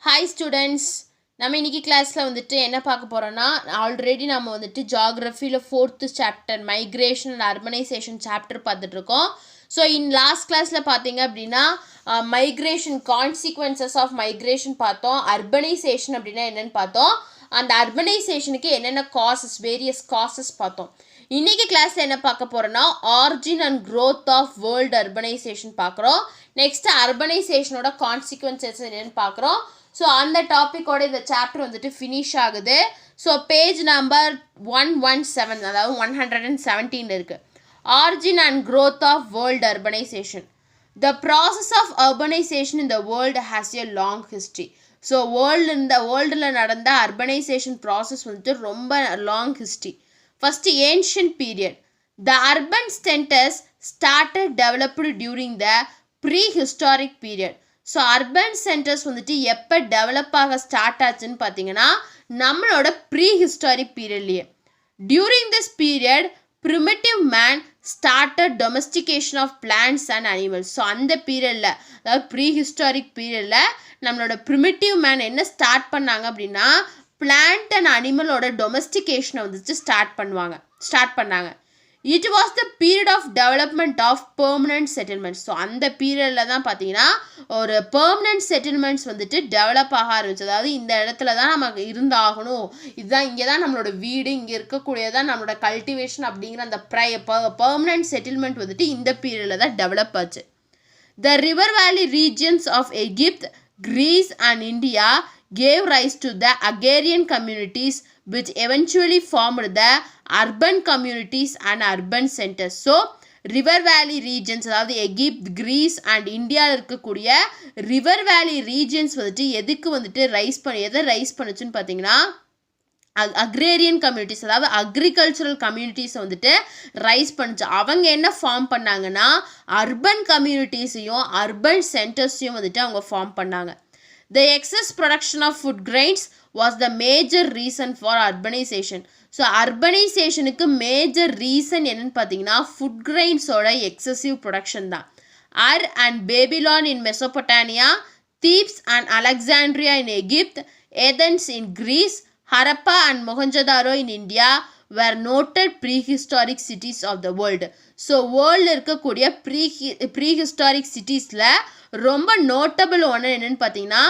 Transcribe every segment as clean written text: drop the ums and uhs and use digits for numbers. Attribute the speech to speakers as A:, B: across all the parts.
A: Hi students, நம்ம இன்னைக்கு கிளாஸ்ல வந்துட்டு என்ன பார்க்க போறோம்னா ஆல்ரெடி நம்ம வந்துட்டு ஜியோகிராஃபில 4th chapter migration and urbanisation chapter பார்த்துட்டு இருக்கோம். ஸோ லாஸ்ட் கிளாஸ்ல பார்த்தீங்க அப்படின்னா மைக்ரேஷன் கான்சிக்வன்சஸ் ஆஃப் மைக்ரேஷன் பார்த்தோம். அர்பனைசேஷன் அப்படின்னா என்னன்னு பார்த்தோம். அந்த அர்பனைசேஷனுக்கு என்னென்ன காசஸ் வேரியஸ் காசஸ் பார்த்தோம். இன்னைக்கு கிளாஸ்ல என்ன பார்க்க போறோம்னா origin and growth of world urbanisation பார்க்குறோம். நெக்ஸ்ட் அர்பனைசேஷனோட கான்சிக்வன்சஸ் என்னன்னு பார்க்குறோம். ஸோ அந்த டாப்பிக்கோட இந்த சாப்டர் வந்துட்டு ஃபினிஷ் ஆகுது. ஸோ பேஜ் நம்பர் 117 அதாவது 117 இருக்குது. Origin and growth of world urbanisation. The process of urbanization in the world has a long history. So வேர்ல்டில் நடந்த அர்பனைசேஷன் ப்ராசஸ் வந்துட்டு ரொம்ப long history. First ancient period. The urban centers started developed during the prehistoric period. So urban centers வந்துட்டு எப்போ develop ஆக start ஆச்சுன்னு பார்த்தீங்கன்னா நம்மளோட ப்ரீஹிஸ்டாரிக் பீரியட்லேயே. During this period primitive man started domestication of plants and animals. So அந்த பீரியடில் அதாவது ப்ரீஹிஸ்டாரிக் பீரியடில் நம்மளோட ப்ரிமிட்டிவ் மேன் என்ன ஸ்டார்ட் பண்ணாங்க அப்படின்னா பிளான்ட் அண்ட் அனிமலோட டொமஸ்டிகேஷனை வந்துட்டு ஸ்டார்ட் பண்ணாங்க. It was the period of development of permanent settlements. So அந்த பீரியடில் தான் பார்த்தீங்கன்னா ஒரு பெர்மனன்ட் செட்டில்மெண்ட்ஸ் வந்துட்டு டெவலப் ஆக ஆரம்பிச்சு. அதாவது இந்த இடத்துல தான் நமக்கு இருந்தாகணும், இதுதான் இங்கே தான் நம்மளோட வீடு, இங்கே இருக்கக்கூடியதான் நம்மளோட கல்டிவேஷன் அப்படிங்கிற அந்த பெர்மனன்ட் செட்டில்மெண்ட் வந்துட்டு இந்த பீரியடில் தான் டெவலப் ஆச்சு. The river valley regions of Egypt, Greece and India gave rise to the agrarian communities which eventually formed the urban communities and urban centers. So river வேலி ரீஜன்ஸ் அதாவது Egypt, Greece and இந்தியாவில் இருக்கக்கூடிய river வேலி regions வந்துட்டு எதை rice பண்ணுச்சுன்னு பார்த்தீங்கன்னா agrarian communities அதாவது agricultural கம்யூனிட்டிஸை வந்துட்டு ரைஸ் பண்ணுச்சு. அவங்க என்ன ஃபார்ம் பண்ணாங்கன்னா அர்பன் கம்யூனிட்டிஸையும் அர்பன் சென்டர்ஸையும் வந்துட்டு அவங்க ஃபார்ம் பண்ணாங்க. The excess production of food grains was the major reason for urbanization. So அர்பனைசேஷனுக்கு மேஜர் ரீசன் என்னன்னு பார்த்தீங்கன்னா ஃபுட் கிரெயின்ஸோட எக்ஸசிவ் ப்ரொடக்ஷன் தான். And Babylon in Mesopotamia, Thebes and Alexandria in Egypt, Athens in Greece, Harappa and Mohenjodaro in India were noted prehistoric cities of the world. So வேர்ல்டில் இருக்கக்கூடிய prehistoric சிட்டிஸில் ரொம்ப notable ஒன்று என்னென்னு பார்த்தீங்கன்னா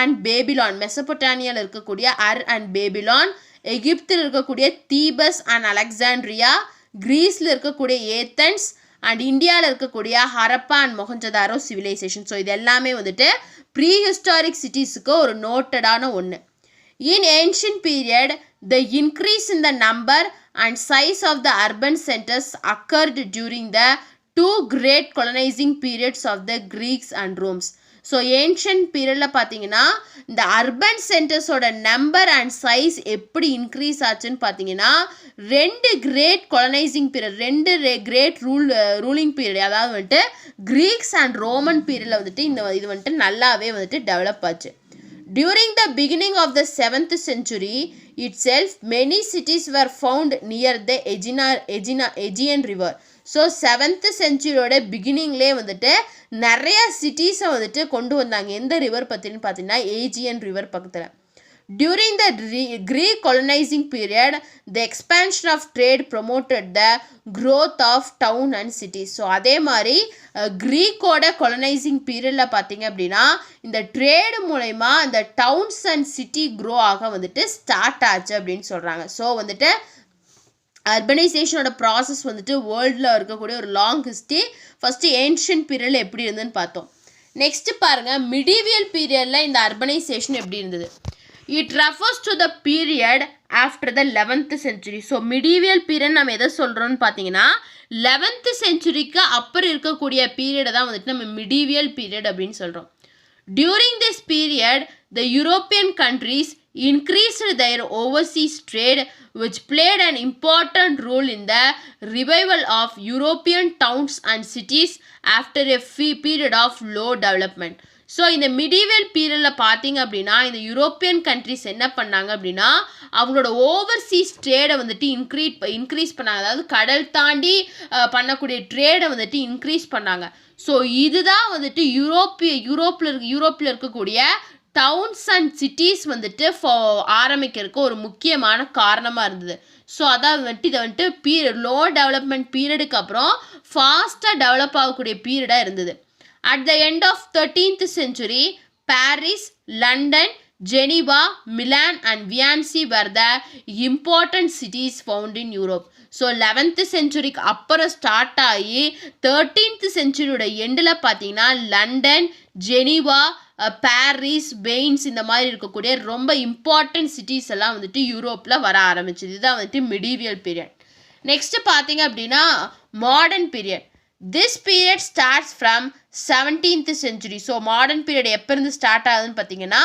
A: அண்ட் பேபிலான். மெசபொட்டானியாவில் இருக்கக்கூடிய அண்ட் பேபிலான், எகிப்தில் இருக்கக்கூடிய தீபஸ் அண்ட் அலெக்சாண்ட்ரியா, கிரீஸில் இருக்கக்கூடிய ஏத்தன்ஸ் அண்ட் இந்தியாவில் இருக்கக்கூடிய Harappa and Mohenjodaro civilisation. So இது எல்லாமே வந்துட்டு ப்ரீஹிஸ்டாரிக் சிட்டிஸுக்கு ஒரு நோட்டடான ஒன்று. In ancient period, the increase in the number and size of the urban centers occurred during the two great colonizing periods of the Greeks and Romans. So ancient பீரியடில் பார்த்தீங்கன்னா இந்த urban சென்டர்ஸோட number and size எப்படி increase ஆச்சுன்னு பார்த்தீங்கன்னா ரெண்டு great colonizing period, great ruling period அதாவது வந்துட்டு கிரீக்ஸ் அண்ட் ரோமன் பீரியடில் வந்துட்டு இது வந்துட்டு நல்லாவே வந்துட்டு டெவலப் ஆச்சு. During the beginning of the 7th century itself, many cities were found near the Aegean River. So 7th சென்ச்சுரியோட பிகினிங்லேயே வந்துட்டு நிறைய சிட்டிஸை வந்துட்டு கொண்டு வந்தாங்க. எந்த ரிவர் பற்றின்னு பார்த்தீங்கன்னா ஏஜியன் ரிவர் பக்கத்தில். During the Greek colonizing period, the expansion of trade promoted the growth of town and cities. So அதே மாதிரி க்ரீக்கோட கொலனைசிங் பீரியடில் பார்த்தீங்க அப்படின்னா இந்த ட்ரேடு மூலயமா இந்த டவுன்ஸ் அண்ட் சிட்டி க்ரோ ஆக வந்துட்டு ஸ்டார்ட் ஆச்சு அப்படின்னு சொல்கிறாங்க. ஸோ வந்துட்டு அர்பனைசேஷனோட ப்ராசஸ் வந்துட்டு வேர்ல்டில் இருக்கக்கூடிய ஒரு லாங் ஹிஸ்ட்ரி. ஃபஸ்ட்டு ஏன்ஷியன்ட் பீரியடில் எப்படி இருந்ததுன்னு பார்த்தோம். நெக்ஸ்ட்டு பாருங்கள் மிடீவியல் பீரியடில் இந்த அர்பனைசேஷன் எப்படி இருந்தது. It refers to the period after the 11th century. So medieval period நம்ம எதை சொல்கிறோன்னு பார்த்தீங்கன்னா 11th சென்ச்சுரிக்கு அப்புறம் இருக்கக்கூடிய பீரியடை தான் வந்துட்டு நம்ம மிடீவியல் பீரியட் அப்படின்னு சொல்கிறோம். During this period, the European countries increased their overseas trade, which played an important role in the revival of European towns and cities after a period of low development. So இந்த மிடீவியல் பீரியடில் பார்த்தீங்க அப்படின்னா இந்த European countries என்ன பண்ணாங்க அப்படின்னா அவங்களோட Overseas ட்ரேடை வந்துட்டு இன்க்ரீஸ் பண்ணாங்க. அதாவது கடல் தாண்டி பண்ணக்கூடிய ட்ரேடை வந்துட்டு இன்க்ரீஸ் பண்ணாங்க. ஸோ இதுதான் வந்துட்டு யூரோப்பில் இருக்கக்கூடிய டவுன்ஸ் அண்ட் சிட்டிஸ் வந்துட்டு ஆரம்பிக்கிறதுக்கு ஒரு முக்கியமான காரணமாக இருந்தது. ஸோ அதான் வந்துட்டு இதை வந்துட்டு லோ டெவலப்மெண்ட் பீரியடுக்கு அப்புறம் ஃபாஸ்ட்டாக டெவலப் ஆகக்கூடிய பீரியடாக இருந்தது. At the end of 13th century, Paris, London, Geneva, Milan and Venice were the important cities found in Europe. So 11th centuryக்கு அப்புறம் ஸ்டார்ட் ஆகி 13th centuryயோட எண்டில் பார்த்தீங்கன்னா லண்டன், ஜெனீவா, பாரிஸ், வெயின்ஸ் இந்த மாதிரி இருக்கக்கூடிய ரொம்ப இம்பார்ட்டன்ட் சிட்டிஸ் எல்லாம் வந்துட்டு யூரோப்பில் வர ஆரம்பிச்சது. இதுதான் வந்துட்டு மிடீவியல் பீரியட். நெக்ஸ்ட் பார்த்தீங்க அப்படின்னா modern period. This period starts from 17th century. So modern period எப்போ இருந்து ஸ்டார்ட் ஆகுதுன்னு பார்த்தீங்கன்னா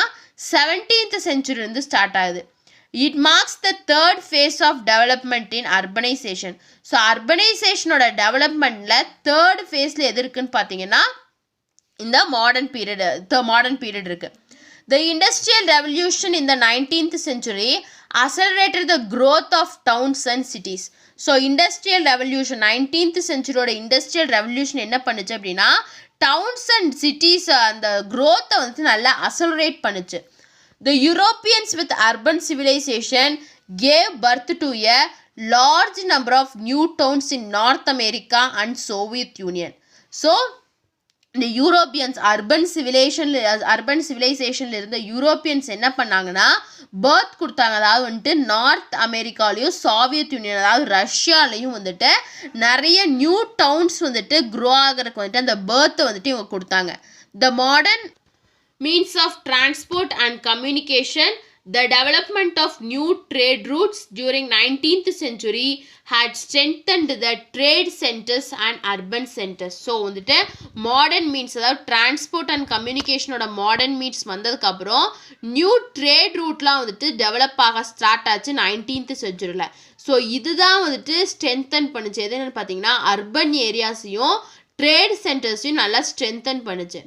A: 17th century இருந்து ஸ்டார்ட் ஆகுது. It marks the third phase of development in urbanization. So அர்பனைசேஷனோட டெவலப்மெண்ட்டில் தேர்ட் ஃபேஸில் எது இருக்குன்னு பார்த்தீங்கன்னா இந்த மாடர்ன் பீரியட் இருக்கு. The industrial revolution in the 19th century accelerated the growth of towns and cities. So industrial revolution 19th centuryயோட industrial revolution என்ன பண்ணுச்சு அப்படின்னா டவுன்ஸ் அண்ட் சிட்டிஸ் அந்த க்ரோத்தை வந்துட்டு நல்லா அசலரேட் பண்ணுச்சு. The Europeans with urban civilization gave birth to a large number of new towns in North America and Soviet Union. So இந்த Europeans urban சிவிலைசேஷனில் இருந்த யூரோப்பியன்ஸ் என்ன பண்ணாங்கன்னா பர்த் கொடுத்தாங்க. அதாவது வந்துட்டு நார்த் அமெரிக்காலையும் சோவியத் யூனியன் அதாவது ரஷ்யாலையும் வந்துட்டு நிறைய நியூ டவுன்ஸ் வந்துட்டு க்ரோ ஆகிறதுக்கு வந்துட்டு அந்த பர்த்தை வந்துட்டு இவங்க கொடுத்தாங்க. The modern means of transport and communication, the development of new trade routes during 19th century had strengthened the trade centers and urban centers. So வந்துட்டு modern means அதாவது transport and communication ஓட modern means வந்ததுக்கு அப்புறம் new trade ரூட்லாம் வந்துட்டு develop ஆக start ஆச்சு 19th centuryல. So இதுதான் வந்துட்டு ஸ்ட்ரென்தன் பண்ணுச்சு. எது என்னன்னு பார்த்தீங்கன்னா அர்பன் ஏரியாஸையும் ட்ரேட் சென்டர்ஸையும் நல்லா ஸ்ட்ரென்தன் பண்ணுச்சு.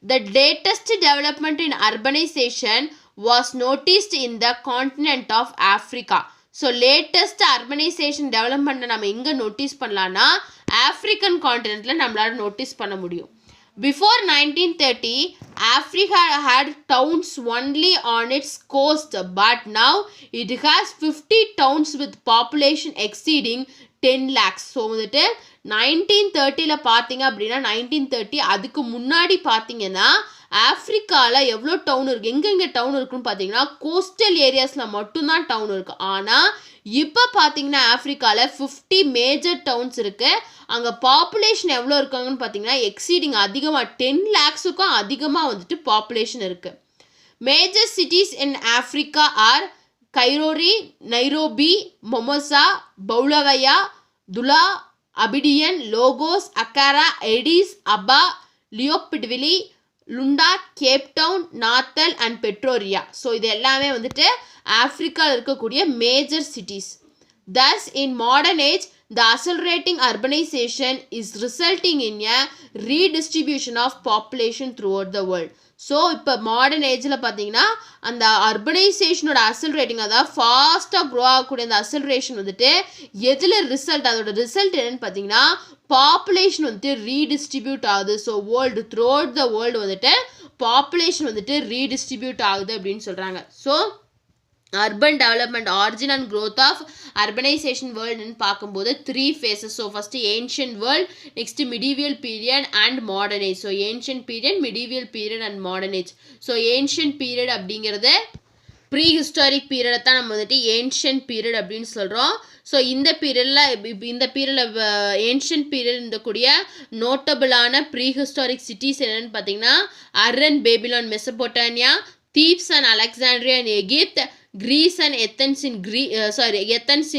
A: The latest development in urbanization was noticed in the continent of Africa. So latest urbanization development நம்ம எங்கே நோட்டீஸ் பண்ணலான்னா ஆஃப்ரிக்கன் கான்டினென்ட்டில் நம்மளால் நோட்டீஸ் பண்ண முடியும். Before 1930, Africa had towns only on its coast, but now it has 50 towns with population exceeding 10 lakhs. So வந்துட்டு 1930 பார்த்தீங்க அப்படின்னா 1930 அதுக்கு முன்னாடி பார்த்தீங்கன்னா ஆஃப்ரிக்காவில் எவ்வளோ டவுன் இருக்குது, எங்கெங்கே டவுன் இருக்குன்னு பார்த்தீங்கன்னா கோஸ்டல் ஏரியாஸில் மட்டும்தான் டவுன் இருக்குது. ஆனால் இப்போ பார்த்தீங்கன்னா ஆஃப்ரிக்காவில் 50 மேஜர் டவுன்ஸ் இருக்குது. அங்கே பாப்புலேஷன் எவ்வளோ இருக்காங்கன்னு பார்த்தீங்கன்னா எக்ஸீடிங் அதிகமாக 10 lakhsக்கும் அதிகமாக வந்துட்டு பாப்புலேஷன் இருக்குது. Major cities in Africa are Cairo, Nairobi, Mombasa, Bulawayo, Douala, Abidjan, Lagos, Accra, Addis, Ababa, Leopoldville, Luanda, Cape Town, Natal and Pretoria. So இது எல்லாமே வந்துட்டு ஆஃப்ரிக்காவில் இருக்கக்கூடிய major cities. Thus, in modern age, the accelerating urbanization is resulting in a redistribution of population throughout the world. So இப்போ modern ஏஜில் பார்த்தீங்கன்னா அந்த அர்பனைசேஷனோட அசல்ரேட்டிங் அதாவது ஃபாஸ்ட்டாக க்ரோ ஆகக்கூடிய அந்த அசல்ரேஷன் வந்துட்டு எதில் ரிசல்ட் அதோட ரிசல்ட் என்னென்னு பார்த்தீங்கன்னா பாப்புலேஷன் வந்துட்டு ரீடிஸ்ட்ரிபியூட் ஆகுது. So world through out the world வந்துட்டு பாப்புலேஷன் வந்துட்டு ரீடிஸ்ட்ரிபியூட் ஆகுது அப்படின்னு சொல்கிறாங்க. So urban development origin and growth of urbanization world ன்னு பார்க்கும்போது 3 phases. So first ancient world, next medieval period and modern age. So ancient period, medieval period and modern age. So ancient period அப்படிங்கிறது pre historic பீரியடை தான் நம்ம வந்துட்டு ancient period அப்படின்னு சொல்கிறோம். So இந்த பீரியடில் ஏன்ஷியன்ட் பீரியட் இருக்கக்கூடிய நோட்டபிளான ப்ரீ ஹிஸ்டாரிக் சிட்டிஸ் என்னென்னு பார்த்தீங்கன்னா அர்ரன், Babylon, Mesopotamia, Thebes and Alexandria in Egypt, Greece and Athens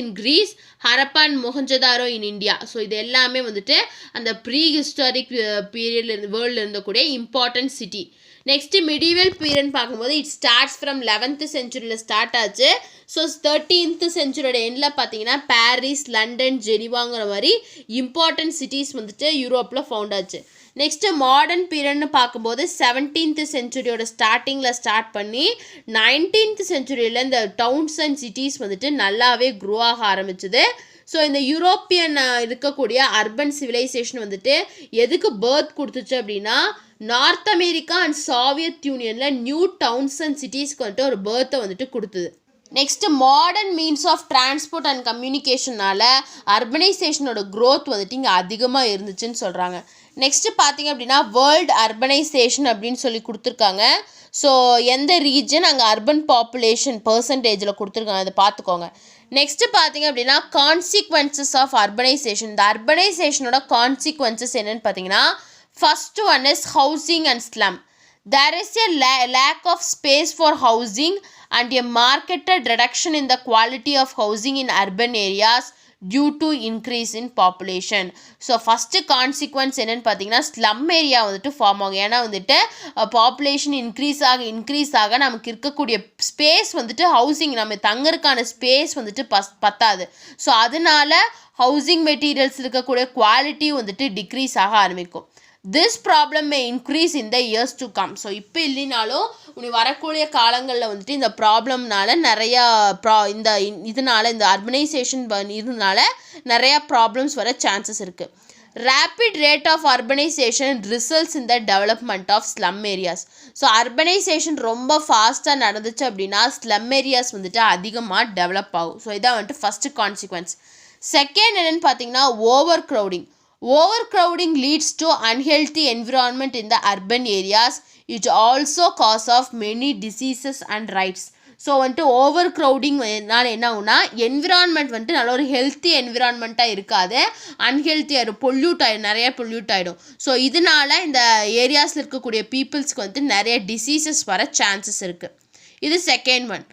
A: in Greece, Harappa and Mohenjo-daro in India. So இது எல்லாமே வந்துட்டு அந்த ப்ரீ ஹிஸ்டாரிக் பீரியடில் வேர்ல்டில் இருந்தக்கூடிய இம்பார்ட்டன்ட் சிட்டி. நெக்ஸ்ட்டு மிடிவல் பீரியட்னு பார்க்கும்போது இட் ஸ்டார்ட்ஸ் ஃப்ரம் 11th centuryல ஸ்டார்ட் ஆச்சு. ஸோ 13th centuryயோட எண்டில் பார்த்தீங்கன்னா பாரிஸ், லண்டன், ஜெனிவாங்கிற மாதிரி இம்பார்ட்டன்ட் சிட்டிஸ் வந்துட்டு யூரோப்பில் ஃபவுண்ட் ஆச்சு. நெக்ஸ்ட்டு மாடர்ன் பீரியட்னு பார்க்கும்போது 17th centuryயோட ஸ்டார்டிங்கில் ஸ்டார்ட் பண்ணி 19th centuryயில் இந்த டவுன்ஸ் அண்ட் சிட்டிஸ் வந்துட்டு நல்லாவே க்ரோ ஆக ஆரம்பிச்சுது. ஸோ இந்த யூரோப்பியன் இருக்கக்கூடிய அர்பன் சிவிலைசேஷன் வந்துட்டு எதுக்கு பர்த் கொடுத்துச்சு அப்படின்னா நார்த் அமெரிக்கா அண்ட் சாவியத் யூனியனில் நியூ டவுன்ஸ் அண்ட் சிட்டிஸ்க்கு வந்துட்டு ஒரு பேர்த்தை வந்துட்டு கொடுத்தது. Next modern means of transport and கம்யூனிகேஷனால் அர்பனைசேஷனோட க்ரோத் வந்துட்டு இங்கே அதிகமாக இருந்துச்சுன்னு சொல்கிறாங்க. நெக்ஸ்ட்டு பார்த்திங்க அப்படின்னா வேர்ல்டு அர்பனைசேஷன் அப்படின்னு சொல்லி கொடுத்துருக்காங்க. ஸோ எந்த ரீஜன் அங்கே அர்பன் பாப்புலேஷன் பர்சன்டேஜில் கொடுத்துருக்காங்க, அதை பார்த்துக்கோங்க. நெக்ஸ்ட்டு பார்த்திங்க அப்படின்னா கான்சிக்வன்சஸ் ஆஃப் அர்பனைசேஷன். இந்த அர்பனைசேஷனோட கான்சிக்வன்சஸ் என்னென்னு பார்த்தீங்கன்னா, first one is housing and slum. There is a lack of space for housing and a marked reduction in the quality of housing in urban areas due to increase in population. So first consequence என்னென்னு பார்த்தீங்கன்னா slum area வந்துட்டு form ஆகும். ஏன்னா வந்துட்டு population increase ஆக நமக்கு இருக்கக்கூடிய space வந்துட்டு ஹவுசிங் நம்ம தங்கறதுக்கான ஸ்பேஸ் வந்துட்டு பத்தாது. ஸோ அதனால ஹவுசிங் மெட்டீரியல்ஸ் இருக்கக்கூடிய குவாலிட்டி வந்துட்டு டிக்ரீஸ் ஆக ஆரம்பிக்கும். This problem may increase in the years to come. So இப்போ இல்லைனாலும் இனி வரக்கூடிய காலங்களில் வந்துட்டு இந்த ப்ராப்ளம்னால நிறையா இதனால் இந்த அர்பனைசேஷன் இதனால நிறையா ப்ராப்ளம்ஸ் வர சான்சஸ் இருக்குது. Rapid rate of urbanization results in the development of slum areas. So urbanisation ரொம்ப ஃபாஸ்ட்டாக நடந்துச்சு அப்படின்னா ஸ்லம் ஏரியாஸ் வந்துட்டு அதிகமாக டெவலப் ஆகும். ஸோ இதான் வந்துட்டு ஃபஸ்ட்டு கான்சிக்வன்ஸ். செகண்ட் என்னென்னு பார்த்தீங்கன்னா over crowding. Overcrowding leads to unhealthy environment in the urban areas. It also cause of many diseases and rights. So வந்துட்டு ஓவர் க்ரௌடிங்னால என்ன ஆகுனா என்விரான்மெண்ட் வந்துட்டு நல்ல ஒரு ஹெல்த்தி என்விரான்மெண்ட்டாக இருக்காது, அன்ஹெல்த்தியாக நிறைய பொல்யூட் ஆகிடும். ஸோ இதனால இந்த ஏரியாஸில் இருக்கக்கூடிய பீப்புள்ஸ்க்கு வந்துட்டு நிறைய டிசீசஸ் வர சான்சஸ் இருக்குது. இது செகண்ட் ஒன்.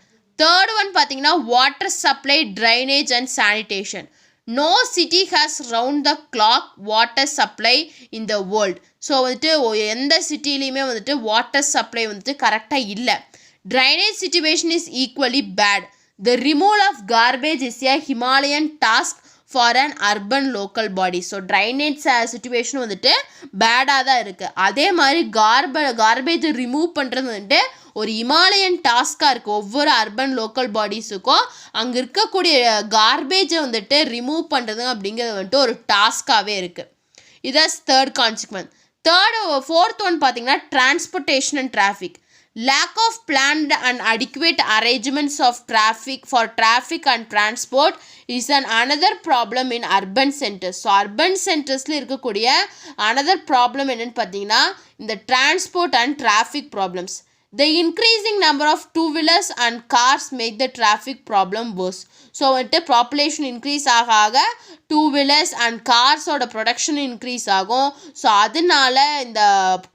A: தேர்ட் ஒன் பார்த்தீங்கன்னா water supply, drainage and sanitation. No city has round the clock water supply in the world. So வந்துட்டு எந்த சிட்டிலையுமே வந்துட்டு வாட்டர் சப்ளை வந்துட்டு கரெக்டாக இல்லை. Drainage situation is equally bad. The removal of garbage is a Himalayan task for an urban local body. So drainage situation வந்துட்டு பேடாக தான் இருக்குது. அதே மாதிரி கார்பேஜை ரிமூவ் பண்ணுறது வந்துட்டு ஒரு இமாலயன் டாஸ்காக இருக்குது. ஒவ்வொரு அர்பன் லோக்கல் பாடிஸுக்கும் அங்கே இருக்கக்கூடிய கார்பேஜை வந்துட்டு ரிமூவ் பண்ணுறது அப்படிங்கிறது வந்துட்டு ஒரு டாஸ்காகவே இருக்குது. இதான் தேர்ட் கான்சிக்வன்ஸ். ஃபோர்த் ஒன் பார்த்தீங்கன்னா transportation and traffic. Lack of planned and adequate arrangements of traffic and transport is another problem in urban centers. So urban centersல இருக்கக்கூடிய another problem என்னன்னு பார்த்தீங்கன்னா இந்த transport and traffic problems. The increasing number of two-wheelers and cars make the traffic problem worse. So வந்துட்டு population increase ஆக two-wheelers and கார்ஸோட production increase ஆகும். So அதனால இந்த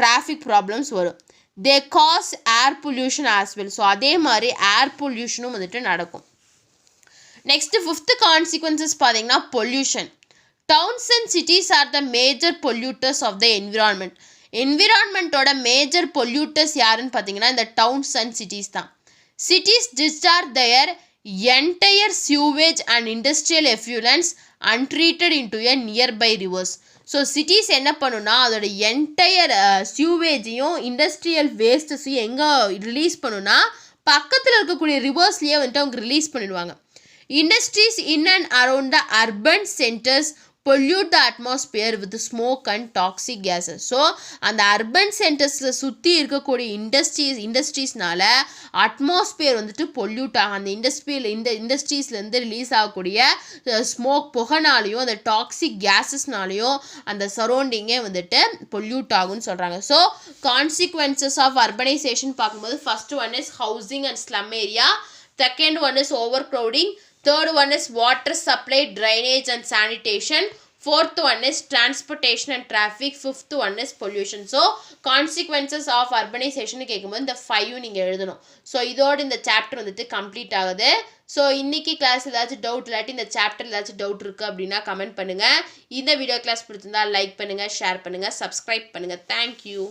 A: traffic problems வரும். They cause air pollution as well. So அதே மாதிரி ஏர் பொல்யூஷனும் வந்துட்டு நடக்கும். நெக்ஸ்ட்டு ஃபிஃப்த்து கான்சிக்வன்சஸ் பார்த்தீங்கன்னா pollution. Towns and cities are the major polluters of the environment. என்விரான்மெண்ட்டோட மேஜர் பொல்யூட்டர்ஸ் யாருன்னு பார்த்தீங்கன்னா இந்த டவுன்ஸ் அண்ட் சிட்டிஸ் தான். Cities discharge their entire sewage and industrial effluents untreated into a nearby rivers. So cities என்ன பண்ணுன்னா அதோட entire சியூவேஜையும் industrial வேஸ்ட்டஸையும் எங்கே release பண்ணுன்னா பக்கத்தில் இருக்கக்கூடிய ரிவர்ஸ்லேயே வந்துட்டு அவங்க ரிலீஸ் பண்ணிடுவாங்க. Industries in and around the urban centres pollute the atmosphere with smoke and toxic gases. So அந்த அர்பன் சென்டர்ஸில் சுற்றி இருக்கக்கூடிய இண்டஸ்ட்ரீஸ்னால அட்மாஸ்பியர் வந்துட்டு பொல்யூட் ஆகும். அந்த இண்டஸ்ட்ரீஸ்லேருந்து ரிலீஸ் ஆகக்கூடிய ஸ்மோக் புகைனாலையும் அந்த டாக்ஸிக் கேஸஸ்னாலையும் அந்த சரௌண்டிங்கே வந்துட்டு பொல்யூட் ஆகும்னு சொல்கிறாங்க. ஸோ கான்சிக்வன்சஸ் ஆஃப் அர்பனைசேஷன் பார்க்கும்போது first one is housing and slum area, second one is overcrowding, third one is water supply, drainage and sanitation, fourth one is transportation and traffic, fifth one is pollution. So consequences of urbanization கேட்கும்போது இந்த 5 நீங்கள் எழுதணும். So இதோட இந்த chapter வந்துட்டு complete ஆகுது. So இன்னைக்கு class ஏதாச்சும் டவுட் இல்லாட்டி இந்த சாப்டர் ஏதாச்சும் டவுட் இருக்குது அப்படின்னா கமெண்ட் பண்ணுங்கள். இந்த வீடியோ கிளாஸ் பிடிச்சிருந்தா லைக் பண்ணுங்கள், ஷேர் பண்ணுங்கள், சப்ஸ்கிரைப் பண்ணுங்கள். தேங்க்யூ.